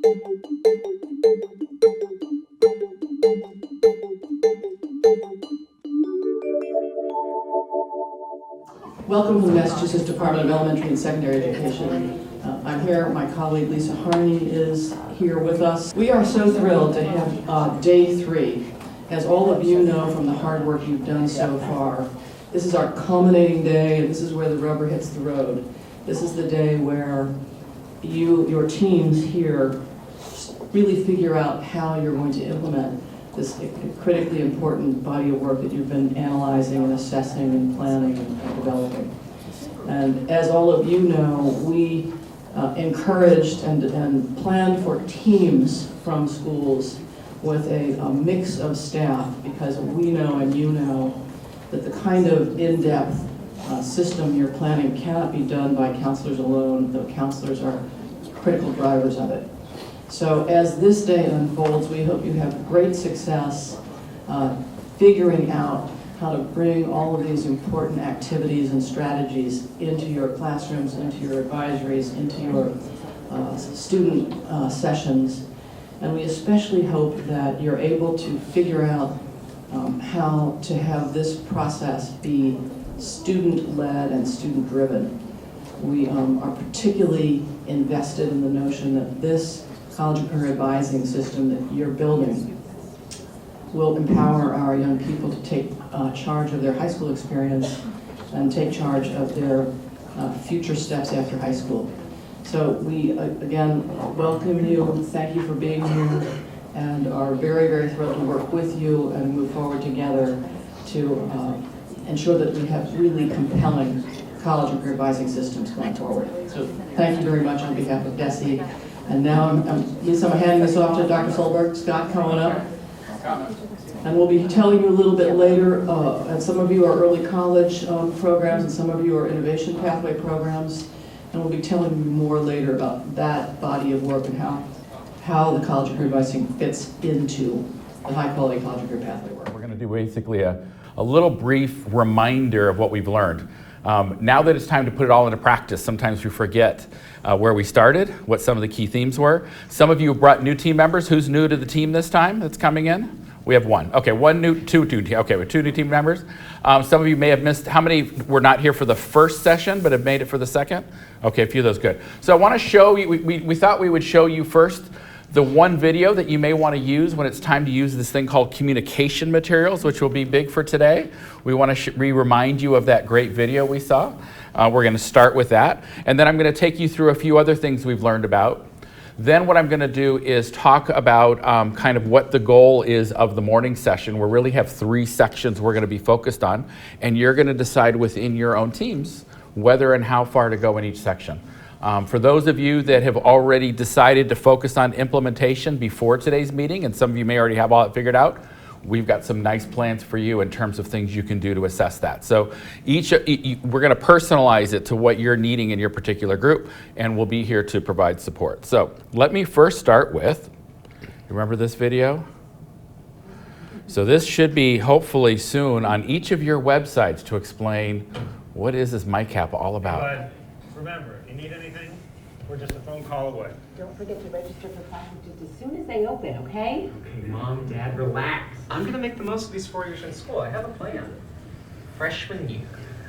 Welcome to the Massachusetts Department of Elementary and Secondary Education. I'm here, my colleague Lisa Harney is here with us. We are so thrilled to have day 3. As all of you know from the hard work you've done so far, this is our culminating day, and this is where the rubber hits the road. This is the day where your teams here really figure out how you're going to implement this critically important body of work that you've been analyzing and assessing and planning and developing. And as all of you know, we encouraged and planned for teams from schools with a mix of staff, because we know and you know that the kind of in-depth system you're planning cannot be done by counselors alone, though counselors are critical drivers of it. So as this day unfolds, we hope you have great success figuring out how to bring all of these important activities and strategies into your classrooms, into your advisories, into your student sessions. And we especially hope that you're able to figure out how to have this process be student-led and student-driven. We are particularly invested in the notion that this college and career advising system that you're building will empower our young people to take charge of their high school experience and take charge of their future steps after high school. So we, again, welcome you, thank you for being here, and are very, very thrilled to work with you and move forward together to ensure that we have really compelling college and career advising systems going forward. So thank you very much on behalf of DESE. And now Lisa, I'm handing this off to Dr. Solberg. Scott, coming up. And we'll be telling you a little bit later, and some of you are early college programs, and some of you are innovation pathway programs, and we'll be telling you more later about that body of work and how the college and career advising fits into the high quality college and career pathway work. We're going to do basically a little brief reminder of what we've learned. Now that it's time to put it all into practice, sometimes we forget where we started, what some of the key themes were. Some of you brought new team members. Who's new to the team this time that's coming in? We have one. Okay, two new team members. Some of you may have missed. How many were not here for the first session but have made it for the second? Okay, a few of those, good. So I want to show you, we thought we would show you first the one video that you may want to use when it's time to use this thing called communication materials, which will be big for today. We want to remind you of that great video we saw. We're going to start with that. And then I'm going to take you through a few other things we've learned about. Then what I'm going to do is talk about kind of what the goal is of the morning session. We really have 3 sections we're going to be focused on. And you're going to decide within your own teams whether and how far to go in each section. For those of you that have already decided to focus on implementation before today's meeting, and some of you may already have all it figured out, we've got some nice plans for you in terms of things you can do to assess that. So we're going to personalize it to what you're needing in your particular group, and we'll be here to provide support. So let me first start with, remember this video? So this should be hopefully soon on each of your websites to explain what is this MyCap all about. But remember, if you need anything, we're just a phone call away. Don't forget to register for classes just as soon as they open, okay? Okay, Mom, Dad, relax. I'm gonna make the most of these 4 years in school. I have a plan. Freshman year,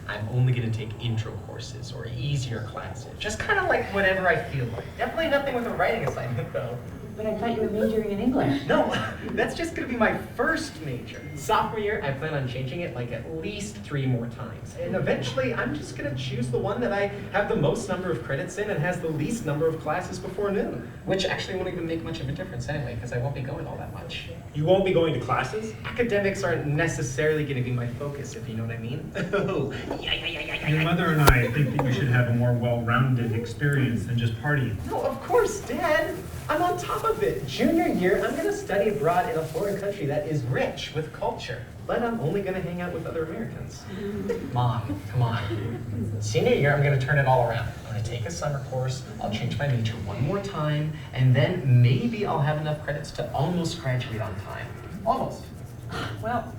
I'm only gonna take intro courses or easier classes. Just kind of like whatever I feel like. Definitely nothing with a writing assignment, though. But I thought you were majoring in English. No, that's just gonna be my first major. Sophomore year, I plan on changing it like at least 3 more times. And eventually, I'm just gonna choose the one that I have the most number of credits in and has the least number of classes before noon. Which actually won't even make much of a difference anyway, because I won't be going all that much. You won't be going to classes? Academics aren't necessarily gonna be my focus, if you know what I mean. Oh, Your mother and I think that you should have a more well-rounded experience than just partying. No, of course, Dad. I'm on top of it. Junior year, I'm gonna study abroad in a foreign country that is rich with culture. But I'm only gonna hang out with other Americans. Mom, come on. Senior year, I'm gonna turn it all around. I'm gonna take a summer course, I'll change my major one more time, and then maybe I'll have enough credits to almost graduate on time. Almost. Well,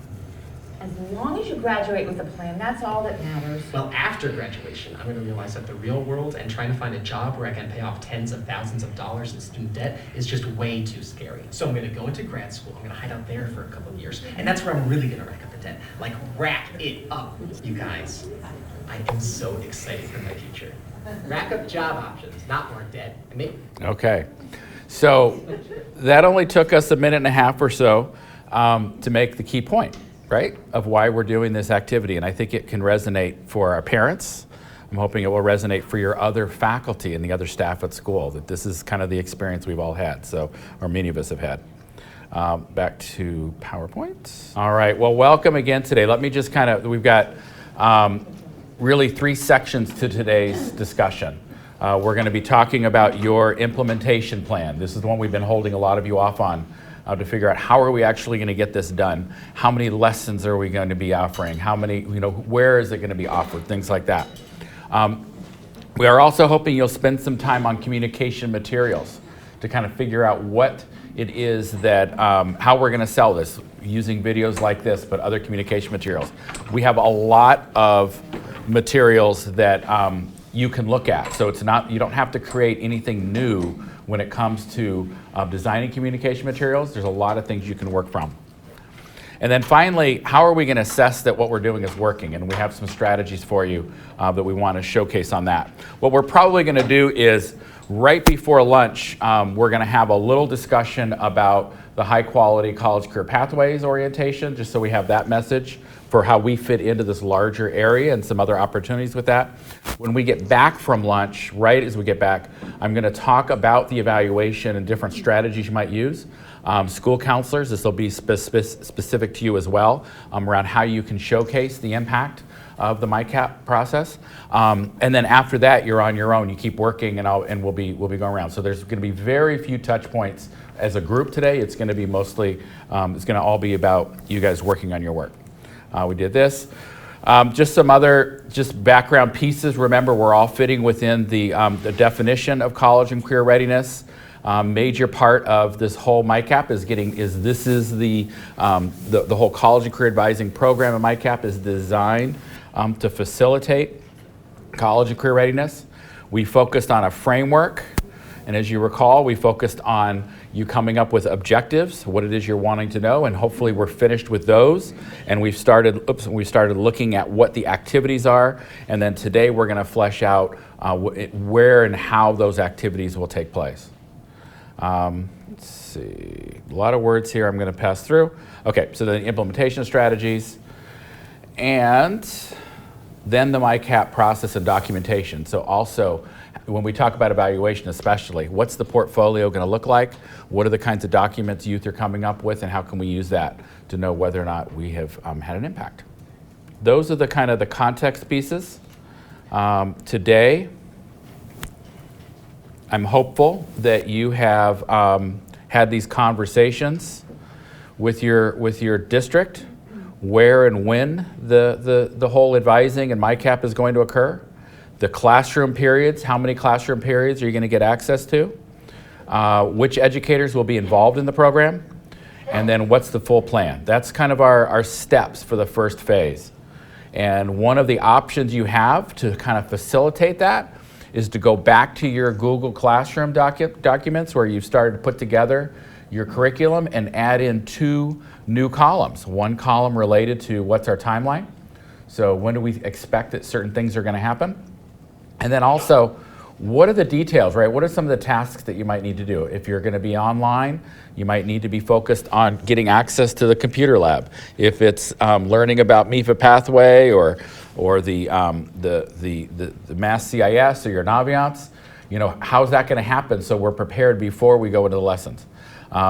As long as you graduate with a plan, that's all that matters. Well, after graduation, I'm going to realize that the real world and trying to find a job where I can pay off tens of thousands of dollars in student debt is just way too scary. So I'm going to go into grad school. I'm going to hide out there for a couple of years. And that's where I'm really going to rack up the debt. Like, rack it up. You guys, I am so excited for my future. Rack up job options, not more debt. And maybe Okay. So that only took us a minute and a half or so to make the key point, right, of why we're doing this activity. And I think it can resonate for our parents. I'm hoping it will resonate for your other faculty and the other staff at school, that this is kind of the experience we've all had, so, or many of us have had. Back to PowerPoint. All right, well, welcome again today. Let me just kind of, we've got really 3 sections to today's discussion. We're going to be talking about your implementation plan. This is the one we've been holding a lot of you off on to figure out how are we actually going to get this done? How many lessons are we going to be offering? How many, where is it going to be offered? Things like that. We are also hoping you'll spend some time on communication materials to kind of figure out what it is that, how we're going to sell this using videos like this, but other communication materials. We have a lot of materials that you can look at. So it's not, you don't have to create anything new when it comes to designing communication materials. There's a lot of things you can work from. And then finally, how are we going to assess that what we're doing is working? And we have some strategies for you that we want to showcase on that. What we're probably going to do is right before lunch, we're going to have a little discussion about the high quality college career pathways orientation, just so we have that message for how we fit into this larger area and some other opportunities with that. When we get back from lunch, right as we get back, I'm going to talk about the evaluation and different strategies you might use. School counselors, this will be specific to you as well, around how you can showcase the impact of the MyCap process. And then after that, you're on your own. You keep working, and we'll be going around. So there's going to be very few touch points as a group today. It's going to be mostly, it's going to all be about you guys working on your work. We did this. Just some other background pieces. Remember, we're all fitting within the definition of college and career readiness. Major part of this whole MyCap is the whole college and career advising program of MyCap is designed to facilitate college and career readiness. We focused on a framework, and as you recall, we focused on you coming up with objectives, what it is you're wanting to know, and hopefully we're finished with those. And we started looking at what the activities are, and then today we're going to flesh out where and how those activities will take place. Let's see, a lot of words here I'm going to pass through. Okay, so the implementation strategies, and then the MyCap process and documentation. So also, when we talk about evaluation especially, what's the portfolio going to look like? What are the kinds of documents youth are coming up with, and how can we use that to know whether or not we have had an impact? Those are the kind of the context pieces. Today, I'm hopeful that you have had these conversations with your district, where and when the whole advising and MyCap is going to occur. The classroom periods, how many classroom periods are you going to get access to? Which educators will be involved in the program? And then what's the full plan? That's kind of our steps for the first phase. And one of the options you have to kind of facilitate that is to go back to your Google Classroom documents where you've started to put together your curriculum and add in 2 new columns. One column related to what's our timeline. So when do we expect that certain things are going to happen? And then also, what are the details, right? What are some of the tasks that you might need to do? If you're going to be online, you might need to be focused on getting access to the computer lab. If it's learning about MIFA pathway or the Mass CIS or your Naviance, how's that going to happen so we're prepared before we go into the lessons?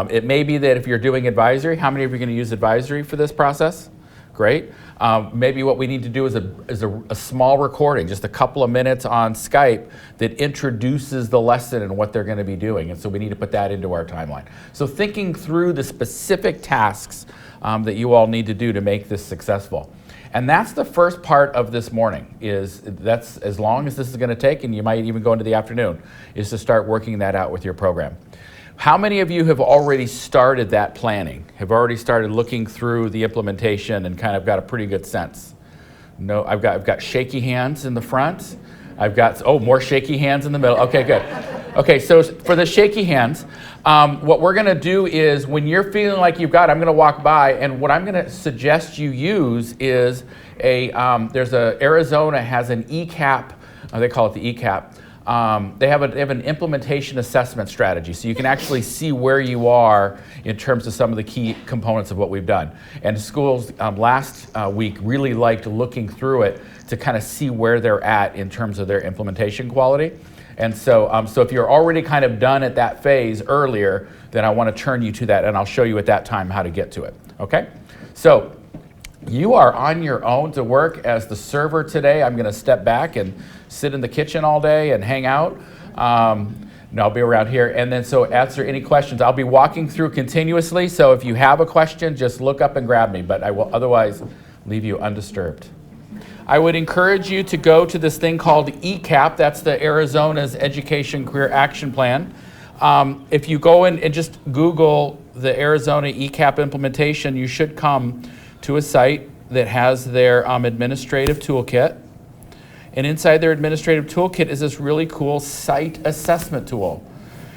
It may be that if you're doing advisory, how many of you are going to use advisory for this process? Great. Maybe what we need to do is a small recording, just a couple of minutes on Skype that introduces the lesson and what they're going to be doing. And so we need to put that into our timeline. So thinking through the specific tasks that you all need to do to make this successful. And that's the first part of this morning, that's as long as this is going to take, and you might even go into the afternoon, is to start working that out with your program. How many of you have already started that planning? Have already started looking through the implementation and kind of got a pretty good sense? No, I've got shaky hands in the front. I've got, more shaky hands in the middle. Okay, good. Okay, so for the shaky hands, what we're gonna do is when you're feeling like you've got it, I'm gonna walk by, and what I'm gonna suggest you use is Arizona has an ECAP, they call it the ECAP. They have an implementation assessment strategy, so you can actually see where you are in terms of some of the key components of what we've done. And schools last week really liked looking through it to kind of see where they're at in terms of their implementation quality. And so, so if you're already kind of done at that phase earlier, then I want to turn you to that, and I'll show you at that time how to get to it. Okay? So you are on your own to work as the server today. I'm going to step back and sit in the kitchen all day and hang out. No, I'll be around here. And then so answer any questions. I'll be walking through continuously, so if you have a question, just look up and grab me, but I will otherwise leave you undisturbed. I would encourage you to go to this thing called ECAP. That's the Arizona's Education Career Action Plan. If you go in and just Google the Arizona ECAP implementation, you should come to a site that has their administrative toolkit. And inside their administrative toolkit is this really cool site assessment tool.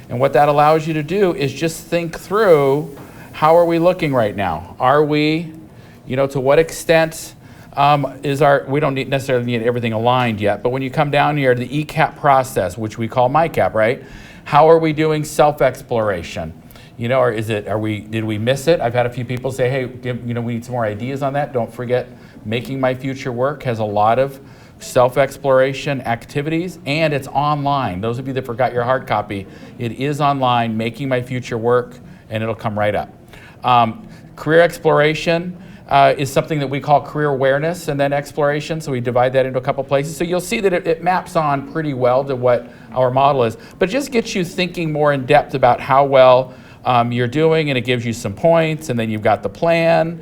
And what that allows you to do is just think through, how are we looking right now? Are we, to what extent we don't necessarily need everything aligned yet, but when you come down here, the ECAP process, which we call MyCap, right? How are we doing self-exploration? Or did we miss it? I've had a few people say, hey, we need some more ideas on that. Don't forget, Making My Future Work has a lot of self-exploration activities, and it's online. Those of you that forgot your hard copy, it is online, Making My Future Work, and it'll come right up. Career exploration is something that we call career awareness and then exploration, so we divide that into a couple places. So you'll see that it maps on pretty well to what our model is, but it just gets you thinking more in depth about how well you're doing, and it gives you some points, and then you've got the plan.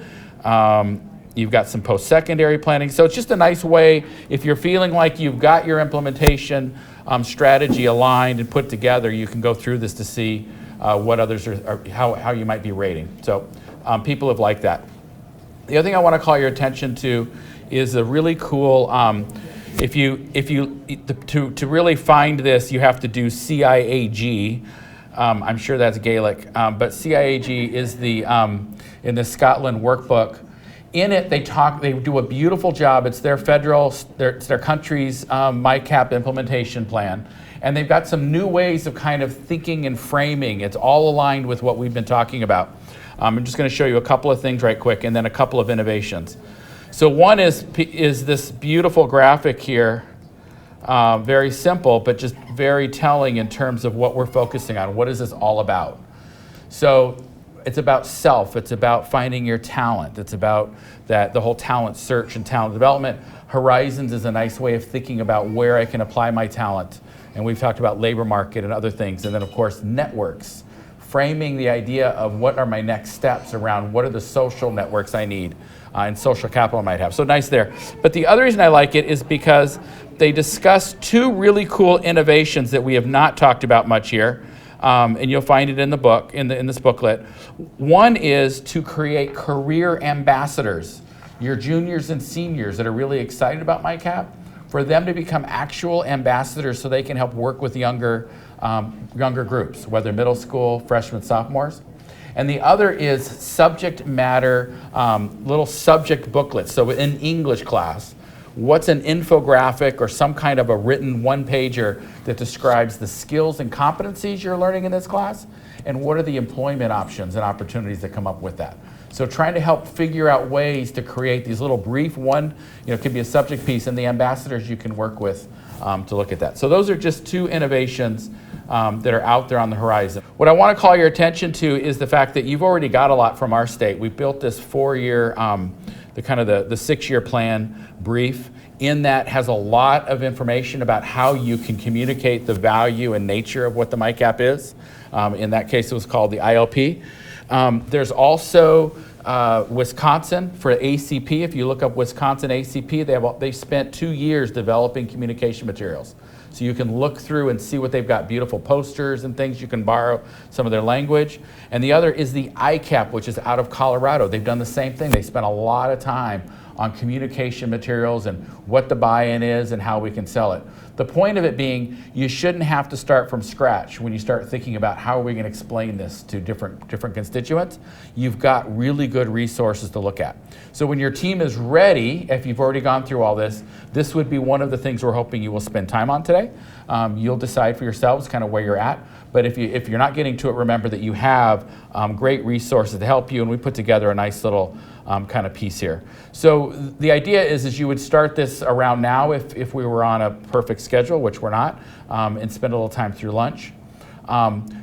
You've got some post-secondary planning. So it's just a nice way, if you're feeling like you've got your implementation strategy aligned and put together, you can go through this to see what others how you might be rating. So people have liked that. The other thing I want to call your attention to is a really cool, to really find this, you have to do CIAG. I'm sure that's Gaelic, but CIAG is in the Scotland workbook. In it, they do a beautiful job. It's their country's MyCap implementation plan. And they've got some new ways of kind of thinking and framing. It's all aligned with what we've been talking about. I'm just going to show you a couple of things right quick, and then a couple of innovations. So one is this beautiful graphic here. Very simple, but just very telling in terms of what we're focusing on. What is this all about? So it's about self. It's about finding your talent. It's about the whole talent search and talent development. Horizons is a nice way of thinking about where I can apply my talent. And we've talked about labor market and other things. And then, of course, networks. Framing the idea of what are my next steps around what are the social networks I need and social capital I might have. So nice there. But the other reason I like it is because they discuss two really cool innovations that we have not talked about much here. And you'll find it in the book, in this booklet. One is to create career ambassadors, your juniors and seniors that are really excited about MyCap, for them to become actual ambassadors so they can help work with younger groups, whether middle school, freshmen, sophomores. And the other is subject matter, little subject booklets. So in English class, what's an infographic or some kind of a written one-pager that describes the skills and competencies you're learning in this class, and what are the employment options and opportunities that come up with that. So trying to help figure out ways to create these little brief it could be a subject piece, and the ambassadors you can work with to look at that. So those are just two innovations that are out there on the horizon. What I want to call your attention to is the fact that you've already got a lot from our state. We built this 4-year, the 6-year plan brief. In that has a lot of information about how you can communicate the value and nature of what the MyCap is. In that case, it was called the ILP. There's also Wisconsin for ACP. If you look up Wisconsin ACP, they spent 2 years developing communication materials. so you can look through and see what they've got, beautiful posters and things. You can borrow some of their language. And the other is the ICAP, which is out of Colorado. They've done the same thing. They spent a lot of time on communication materials and what the buy-in is and how we can sell it. The point of it being, you shouldn't have to start from scratch when you start thinking about how are we going to explain this to different constituents. You've got really good resources to look at. So when your team is ready, if you've already gone through all this, this would be one of the things we're hoping you will spend time on today. You'll decide for yourselves kind of where you're at. But if you're not getting to it, remember that you have great resources to help you, and we put together a nice little kind of piece here. So the idea is you would start this around now if we were on a perfect schedule, which we're not, and spend a little time through lunch.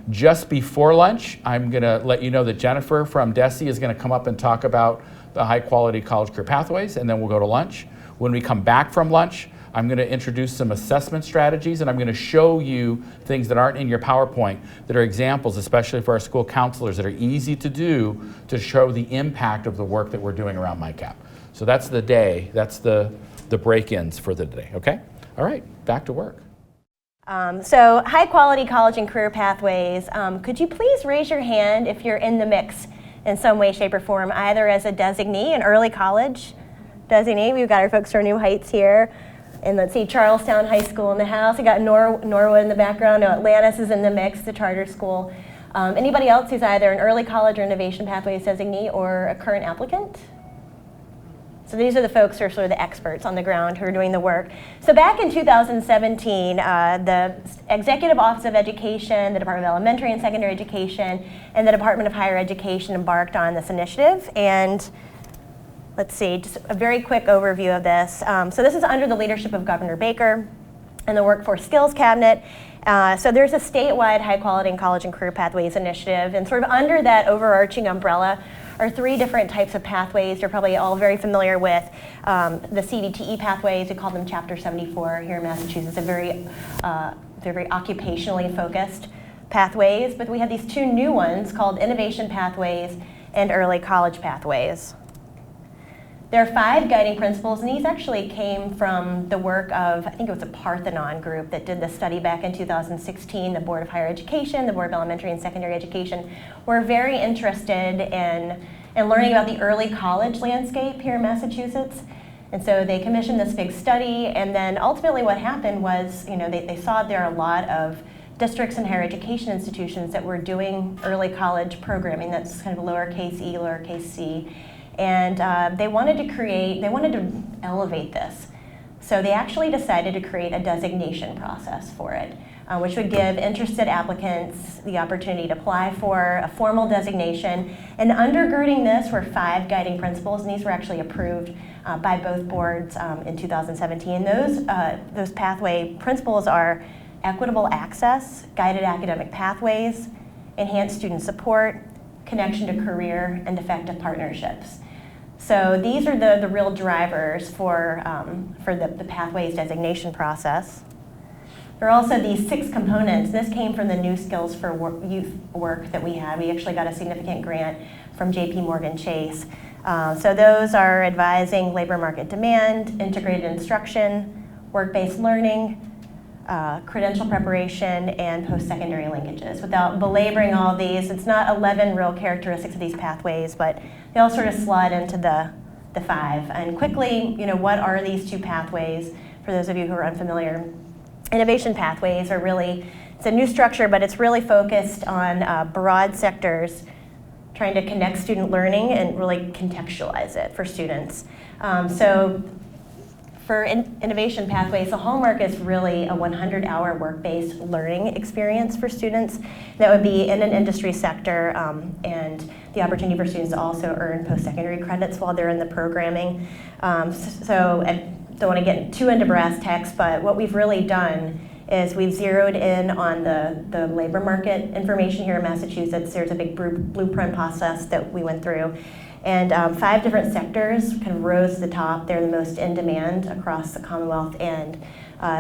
Just before lunch, I'm going to let you know that Jennifer from DESE is going to come up and talk about the high quality college career pathways, and then we'll go to lunch. When we come back from lunch, I'm going to introduce some assessment strategies, and I'm going to show you things that aren't in your PowerPoint that are examples, especially for our school counselors, that are easy to do to show the impact of the work that we're doing around MyCap. So that's the day, that's the break-ins for the day, okay? All right, back to work. So high quality college and career pathways, could you please raise your hand if you're in the mix in some way, shape, or form, either as a designee, an early college designee. We've got our folks from New Heights here. And let's see, Charlestown High School in the house. We got Norwood in the background. No, Atlantis is in the mix, the charter school. Anybody else who's either an early college or innovation pathways designee or a current applicant? So these are the folks who are sort of the experts on the ground who are doing the work. So back in 2017, the Executive Office of Education, the Department of Elementary and Secondary Education, and the Department of Higher Education embarked on this initiative. And let's see, just a very quick overview of this. So this is under the leadership of Governor Baker and the Workforce Skills Cabinet. So there's a statewide high quality and college and career pathways initiative, and sort of under that overarching umbrella are 3 different types of pathways. You're probably all very familiar with the CDTE pathways. We call them Chapter 74 here in Massachusetts. They're very occupationally focused pathways, but we have these 2 new ones called innovation pathways and early college pathways. There are 5 guiding principles, and these actually came from the work of, I think it was a Parthenon group that did the study back in 2016. The Board of Higher Education, the Board of Elementary and Secondary Education were very interested in learning about the early college landscape here in Massachusetts. And so they commissioned this big study, and then ultimately what happened was, they saw there are a lot of districts and higher education institutions that were doing early college programming. That's kind of lowercase e, lowercase c. And they wanted to elevate this. So they actually decided to create a designation process for it, which would give interested applicants the opportunity to apply for a formal designation. And undergirding this were 5 guiding principles, and these were actually approved by both boards in 2017. Those pathway principles are equitable access, guided academic pathways, enhanced student support, connection to career, and effective partnerships. So these are the real drivers for the pathways designation process. There are also these 6 components. This came from the New Skills for Youth work that we had. We actually got a significant grant from JP Morgan Chase. So those are advising labor market demand, integrated instruction, work-based learning, credential preparation, and post-secondary linkages. Without belaboring all these, it's not 11 real characteristics of these pathways, but they all sort of slide into the 5. And quickly, what are these 2 pathways? For those of you who are unfamiliar, innovation pathways are really, it's a new structure, but it's really focused on broad sectors, trying to connect student learning and really contextualize it for students. So for innovation pathways, the hallmark is really a 100-hour work-based learning experience for students that would be in an industry sector, and the opportunity for students to also earn post-secondary credits while they're in the programming. So I don't want to get too into brass tacks, but what we've really done is we've zeroed in on the labor market information here in Massachusetts. There's a big blueprint process that we went through. And 5 different sectors kind of rose to the top. They're the most in demand across the Commonwealth, and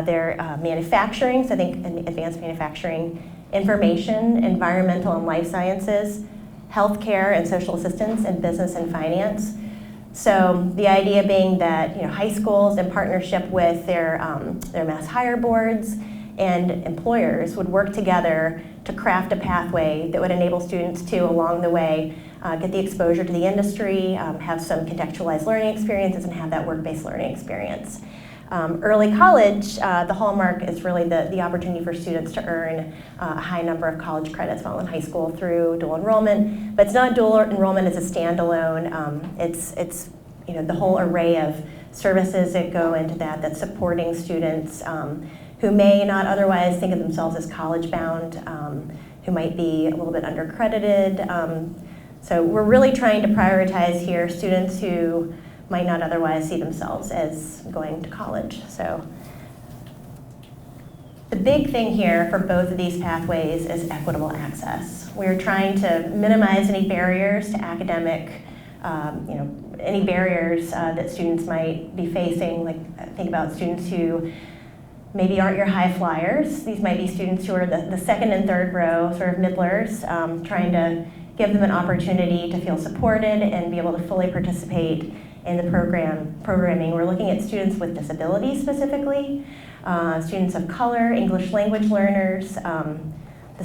they're manufacturing, so I think advanced manufacturing, information, environmental and life sciences, healthcare and social assistance, and business and finance. So the idea being that high schools, in partnership with their mass hire boards and employers would work together to craft a pathway that would enable students to, along the way, get the exposure to the industry, have some contextualized learning experiences, and have that work-based learning experience. Early college, the hallmark is really the opportunity for students to earn a high number of college credits while in high school through dual enrollment. But it's not dual enrollment as a standalone. It's the whole array of services that go into that, that's supporting students who may not otherwise think of themselves as college-bound, who might be a little bit undercredited. So we're really trying to prioritize here students who might not otherwise see themselves as going to college. So the big thing here for both of these pathways is equitable access. We're trying to minimize any barriers to academic, any barriers that students might be facing. Like, think about students who maybe aren't your high flyers. These might be students who are the second and third row, sort of middlers, trying to give them an opportunity to feel supported and be able to fully participate in the programming. We're looking at students with disabilities specifically, students of color, English language learners.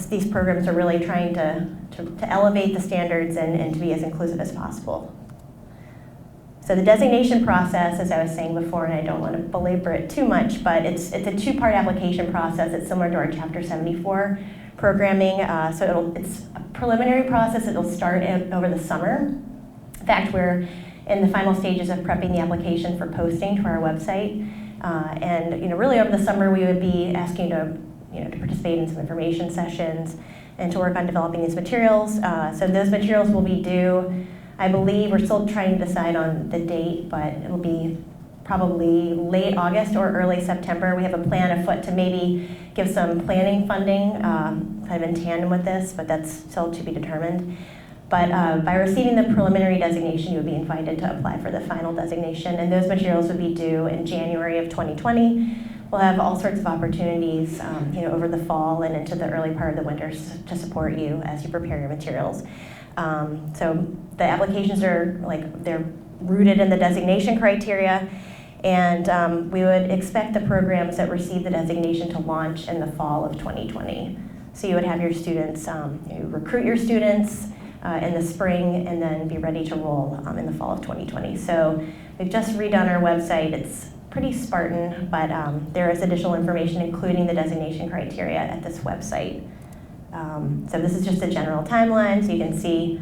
These programs are really trying to elevate the standards and to be as inclusive as possible. So the designation process, as I was saying before, and I don't want to belabor it too much, but it's a two-part application process. It's similar to our Chapter 74 programming. It's a preliminary process. It'll start over the summer. In fact, we're in the final stages of prepping the application for posting to our website. And really over the summer, we would be asking to participate in some information sessions and to work on developing these materials. So those materials will be due, I believe, we're still trying to decide on the date, but it'll be probably late August or early September. We have a plan afoot to maybe give some planning funding kind of in tandem with this, but that's still to be determined. But by receiving the preliminary designation, you would be invited to apply for the final designation, and those materials would be due in January of 2020. We'll have all sorts of opportunities over the fall and into the early part of the winter to support you as you prepare your materials. So the applications they're rooted in the designation criteria, and we would expect the programs that receive the designation to launch in the fall of 2020. So you would have your students, recruit your students in the spring and then be ready to roll in the fall of 2020. So we've just redone our website. It's pretty Spartan, but there is additional information, including the designation criteria, at this website. So this is just a general timeline, so you can see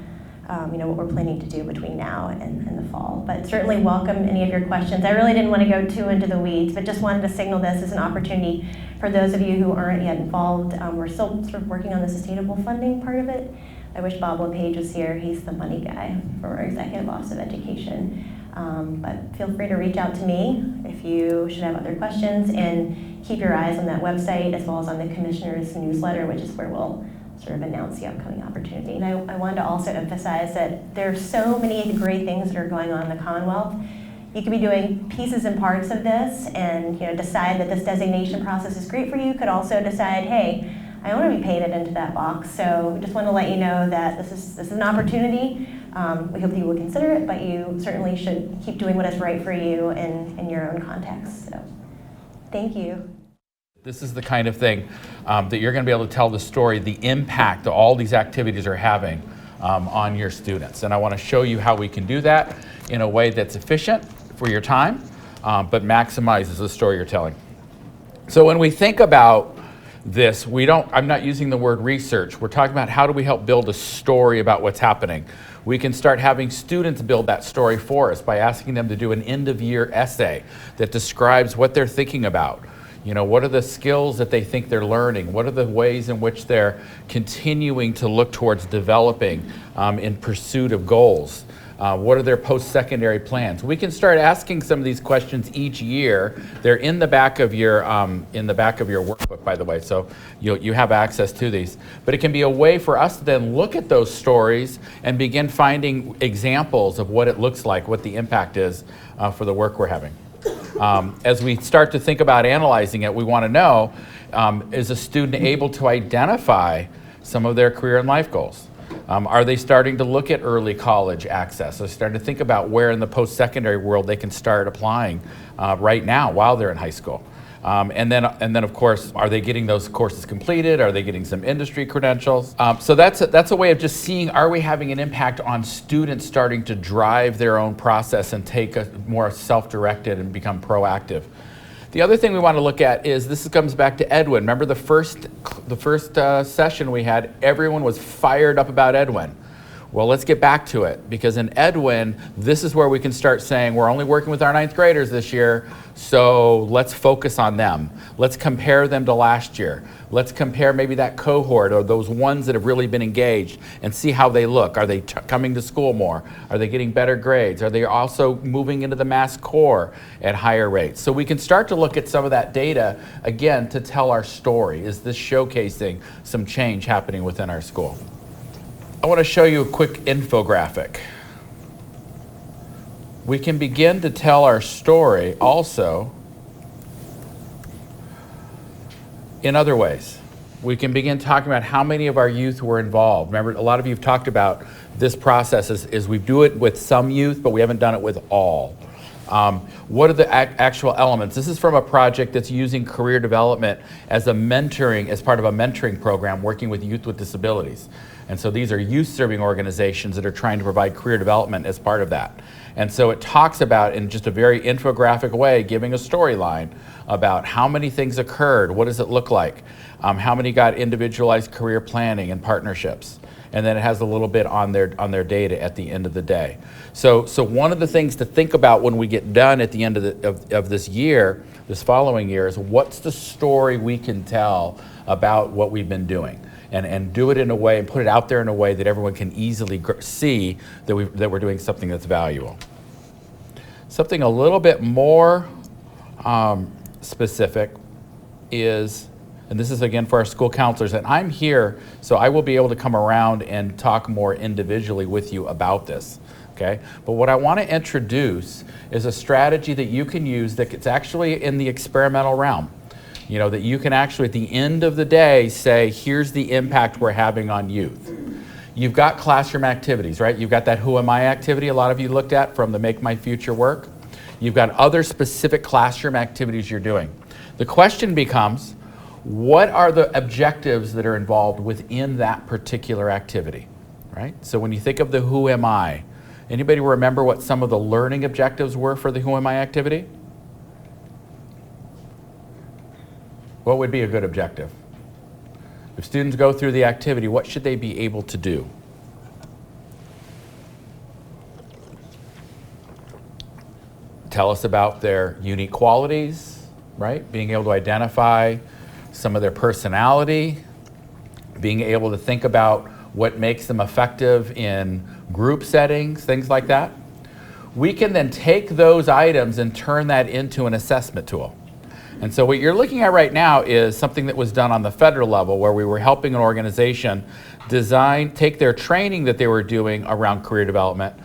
what we're planning to do between now and the fall. But certainly welcome any of your questions. I really didn't want to go too into the weeds, but just wanted to signal this as an opportunity for those of you who aren't yet involved. We're still sort of working on the sustainable funding part of it. I wish Bob LePage was here. He's the money guy for our Executive Office of Education. But feel free to reach out to me if you should have other questions, and keep your eyes on that website as well as on the Commissioner's newsletter, which is where we'll sort of announce the upcoming opportunity. And I wanted to also emphasize that there are so many great things that are going on in the Commonwealth. You could be doing pieces and parts of this and decide that this designation process is great for you. You could also decide, hey, I want to be painted into that box. So just want to let you know that this is an opportunity. We hope that you will consider it, but you certainly should keep doing what is right for you in your own context. So thank you. This is the kind of thing that you're going to be able to tell the story, the impact that all these activities are having on your students. And I want to show you how we can do that in a way that's efficient for your time, but maximizes the story you're telling. So when we think about this, I'm not using the word research. We're talking about how do we help build a story about what's happening. We can start having students build that story for us by asking them to do an end-of-year essay that describes what they're thinking about. What are the skills that they think they're learning? What are the ways in which they're continuing to look towards developing in pursuit of goals? What are their post-secondary plans? We can start asking some of these questions each year. They're in the back of your workbook, by the way, so you have access to these. But it can be a way for us to then look at those stories and begin finding examples of what it looks like, what the impact is for the work we're having. As we start to think about analyzing it, we want to know, is a student able to identify some of their career and life goals? Are they starting to look at early college access? Are they starting to think about where in the post-secondary world they can start applying right now while they're in high school? And then of course, are they getting those courses completed? Are they getting some industry credentials? So that's a way of just seeing, are we having an impact on students starting to drive their own process and take a more self-directed and become proactive? The other thing we want to look at is, this comes back to Edwin. Remember the first session we had, everyone was fired up about Edwin. Well, let's get back to it, because in Edwin, this is where we can start saying, we're only working with our 9th graders this year, so let's focus on them. Let's compare them to last year. Let's compare maybe that cohort or those ones that have really been engaged and see how they look. Are they coming to school more? Are they getting better grades? Are they also moving into the mass core at higher rates? So we can start to look at some of that data, again, to tell our story. Is this showcasing some change happening within our school? I want to show you a quick infographic. We can begin to tell our story also in other ways. We can begin talking about how many of our youth were involved. Remember, a lot of you have talked about this process is we do it with some youth, but we haven't done it with all. What are the actual elements? This is from a project that's using career development as part of a mentoring program working with youth with disabilities. And so these are youth-serving organizations that are trying to provide career development as part of that. And so it talks about, in just a very infographic way, giving a storyline about how many things occurred, what does it look like, how many got individualized career planning and partnerships. And then it has a little bit on their data at the end of the day. So one of the things to think about when we get done at the end of this year, this following year, is what's the story we can tell about what we've been doing. And do it in a way, and put it out there in a way that everyone can easily see that we're doing something that's valuable. Something a little bit more specific is, and this is again for our school counselors, and I'm here, so I will be able to come around and talk more individually with you about this, okay? But what I want to introduce is a strategy that you can use that's actually in the experimental realm. You know, that you can actually, at the end of the day, say, here's the impact we're having on youth. You've got classroom activities, right? You've got that Who Am I activity a lot of you looked at from the Make My Future Work. You've got other specific classroom activities you're doing. The question becomes, what are the objectives that are involved within that particular activity, right? So when you think of the Who Am I, anybody remember what some of the learning objectives were for the Who Am I activity? What would be a good objective? If students go through the activity, what should they be able to do? Tell us about their unique qualities, right? Being able to identify some of their personality, being able to think about what makes them effective in group settings, things like that. We can then take those items and turn that into an assessment tool. And so what you're looking at right now is something that was done on the federal level, where we were helping an organization take their training that they were doing around career development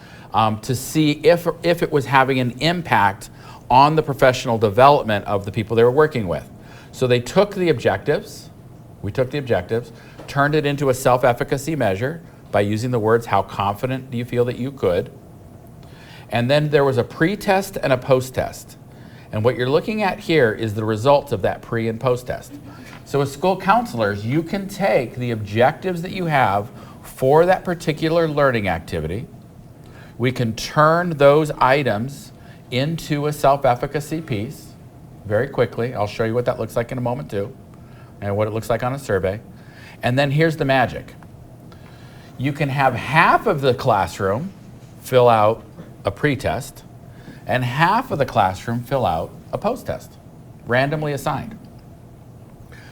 to see if it was having an impact on the professional development of the people they were working with. So they took the objectives, turned it into a self-efficacy measure by using the words, how confident do you feel that you could? And then there was a pre-test and a post-test. And what you're looking at here is the results of that pre and post test. So as school counselors, you can take the objectives that you have for that particular learning activity. We can turn those items into a self-efficacy piece very quickly. I'll show you what that looks like in a moment too, and what it looks like on a survey. And then here's the magic. You can have half of the classroom fill out a pre-test, and half of the classroom fill out a post-test, randomly assigned.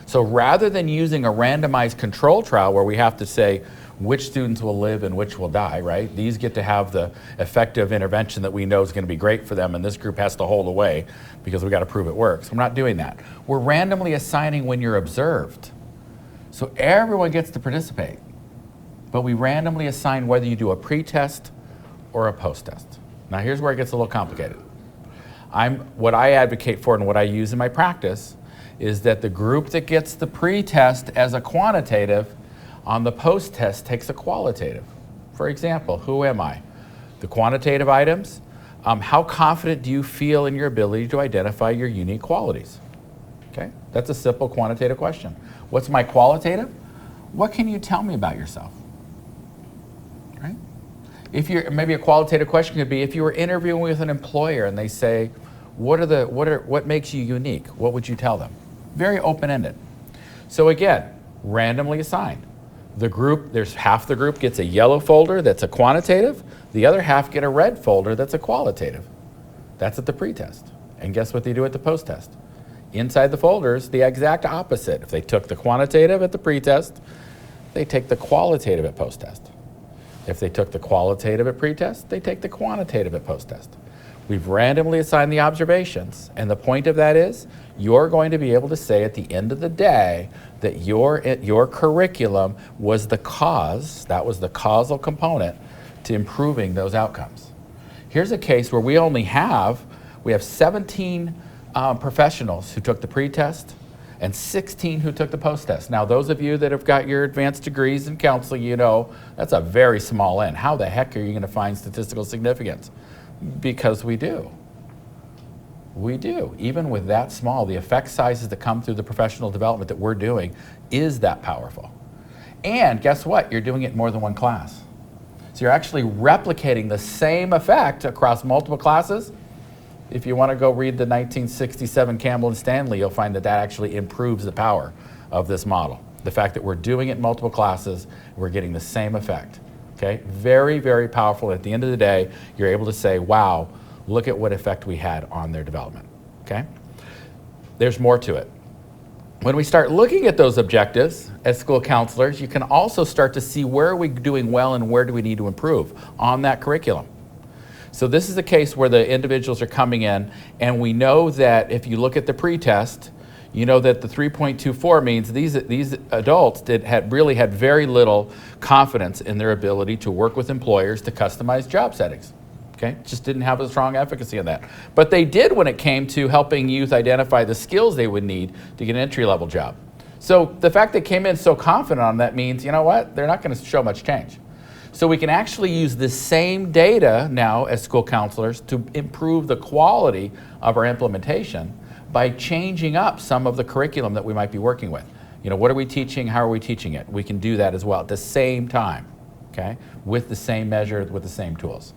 So rather than using a randomized control trial where we have to say which students will live and which will die, right? These get to have the effective intervention that we know is going to be great for them, and this group has to hold away because we got to prove it works. We're not doing that. We're randomly assigning when you're observed. So everyone gets to participate, but we randomly assign whether you do a pre-test or a post-test. Now here's where it gets a little complicated. What I advocate for and what I use in my practice is that the group that gets the pre-test as a quantitative on the post-test takes a qualitative. For example, who am I? The quantitative items, how confident do you feel in your ability to identify your unique qualities? That's a simple quantitative question. What's my qualitative? What can you tell me about yourself? Right? If you're, maybe a qualitative question could be, if you were interviewing with an employer and they say, what makes you unique? What would you tell them? Very open-ended. So again, randomly assigned. The group, there's half the group gets a yellow folder that's a quantitative, the other half get a red folder that's a qualitative. That's at the pretest. And guess what they do at the post-test? Inside the folders, the exact opposite. If they took the quantitative at the pretest, they take the qualitative at post-test. If they took the qualitative at pretest, they take the quantitative at post-test. We've randomly assigned the observations, and the point of that is you're going to be able to say at the end of the day that your curriculum was the cause, that was the causal component to improving those outcomes. Here's a case where we have 17 professionals who took the pretest and 16 who took the post-test. Now, those of you that have got your advanced degrees in counseling, you know that's a very small n. How the heck are you going to find statistical significance? Because we do. We do. Even with that small, the effect sizes that come through the professional development that we're doing is that powerful. And guess what? You're doing it in more than one class. So you're actually replicating the same effect across multiple classes. If you want to go read the 1967 Campbell and Stanley, you'll find that that actually improves the power of this model. The fact that we're doing it in multiple classes, we're getting the same effect. Okay? Very, very powerful. At the end of the day, you're able to say, wow, look at what effect we had on their development. Okay? There's more to it. When we start looking at those objectives as school counselors, you can also start to see where are we doing well and where do we need to improve on that curriculum. So this is a case where the individuals are coming in, and we know that if you look at the pretest, you know that the 3.24 means these adults really had very little confidence in their ability to work with employers to customize job settings. Okay, just didn't have a strong efficacy in that. But they did when it came to helping youth identify the skills they would need to get an entry-level job. So the fact they came in so confident on that means, you know what, they're not going to show much change. So we can actually use the same data now as school counselors to improve the quality of our implementation by changing up some of the curriculum that we might be working with. You know, what are we teaching? How are we teaching it? We can do that as well at the same time, okay, with the same measure, with the same tools.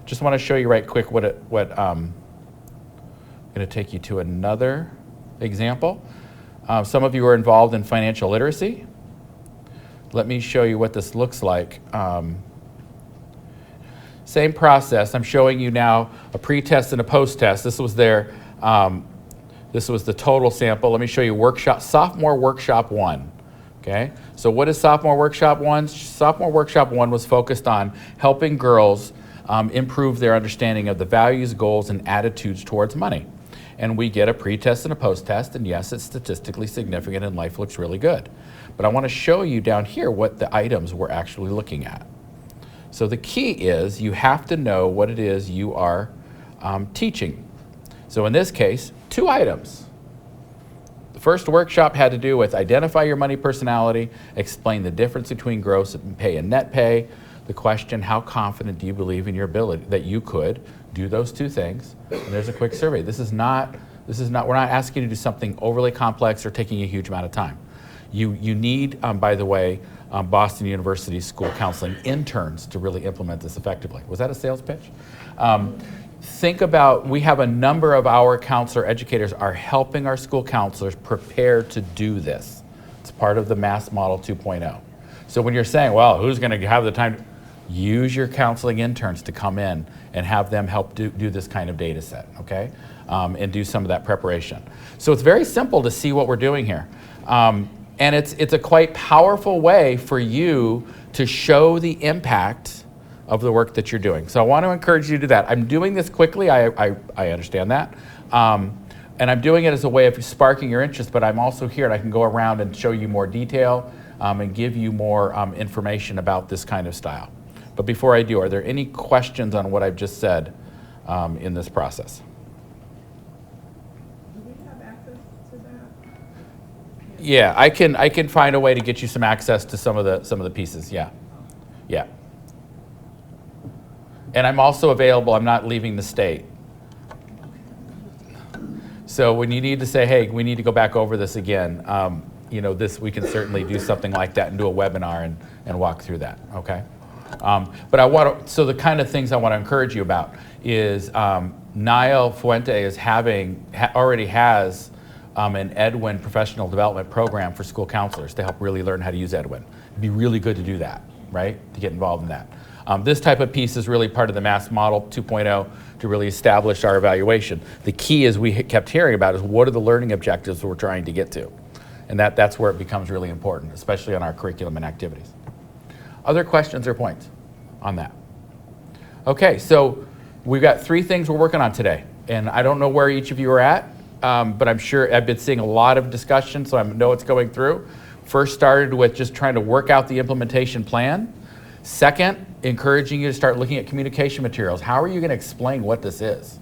Just want to show you right quick I'm going to take you to another example. Some of you are involved in financial literacy. Let me show you what this looks like. Same process. I'm showing you now a pre-test and a post-test. This was their, this was the total sample. Let me show you sophomore workshop 1. Okay, so what is sophomore workshop 1? Sophomore workshop 1 was focused on helping girls improve their understanding of the values, goals, and attitudes towards money. And we get a pre-test and a post-test, and yes, it's statistically significant and life looks really good. But I want to show you down here what the items we're actually looking at. So the key is you have to know what it is you are teaching. So in this case, 2 items. The first workshop had to do with identify your money personality, explain the difference between gross pay and net pay. The question, how confident do you believe in your ability that you could do those 2 things? And there's a quick survey. We're not asking you to do something overly complex or taking a huge amount of time. You need, by the way, Boston University school counseling interns to really implement this effectively. Was that a sales pitch? Think about, we have a number of our counselor educators are helping our school counselors prepare to do this. It's part of the MASS Model 2.0. So when you're saying, well, who's going to have the time? Use your counseling interns to come in and have them help do this kind of data set, okay? And do some of that preparation. So it's very simple to see what we're doing here. And it's a quite powerful way for you to show the impact of the work that you're doing. So I want to encourage you to do that. I'm doing this quickly, I understand that. And I'm doing it as a way of sparking your interest, but I'm also here and I can go around and show you more detail and give you more information about this kind of style. But before I do, are there any questions on what I've just said in this process? Do we have access to that? Yeah, I can find a way to get you some access to some of the pieces. Yeah, yeah. And I'm also available. I'm not leaving the state. So when you need to say, hey, we need to go back over this again, you know, this, we can certainly do something like that and do a webinar and walk through that, okay? But I want to, so the kind of things I want to encourage you about is Niall Fuente is already has an Edwin professional development program for school counselors to help really learn how to use Edwin. It'd be really good to do that, right? To get involved in that. This type of piece is really part of the MAST model 2.0 to really establish our evaluation. The key, as we kept hearing about, is what are the learning objectives we're trying to get to? And that's where it becomes really important, especially on our curriculum and activities. Other questions or points on that? Okay, so we've got 3 things we're working on today. And I don't know where each of you are at, but I'm sure I've been seeing a lot of discussion, so I know it's going through. First started with just trying to work out the implementation plan. Second, encouraging you to start looking at communication materials. How are you going to explain what this is?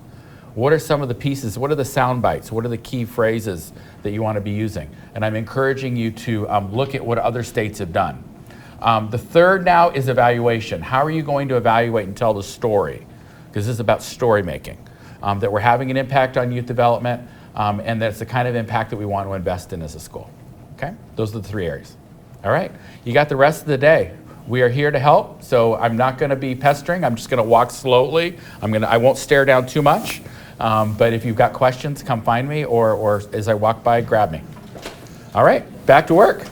What are some of the pieces? What are the sound bites? What are the key phrases that you want to be using? And I'm encouraging you to look at what other states have done. The third now is evaluation. How are you going to evaluate and tell the story? Because this is about story making. That we're having an impact on youth development, and that's the kind of impact that we want to invest in as a school. Okay? Those are the 3 areas. All right? You got the rest of the day. We are here to help, so I'm not going to be pestering. I'm just going to walk slowly. I won't stare down too much. But if you've got questions, come find me, or as I walk by, grab me. All right, back to work.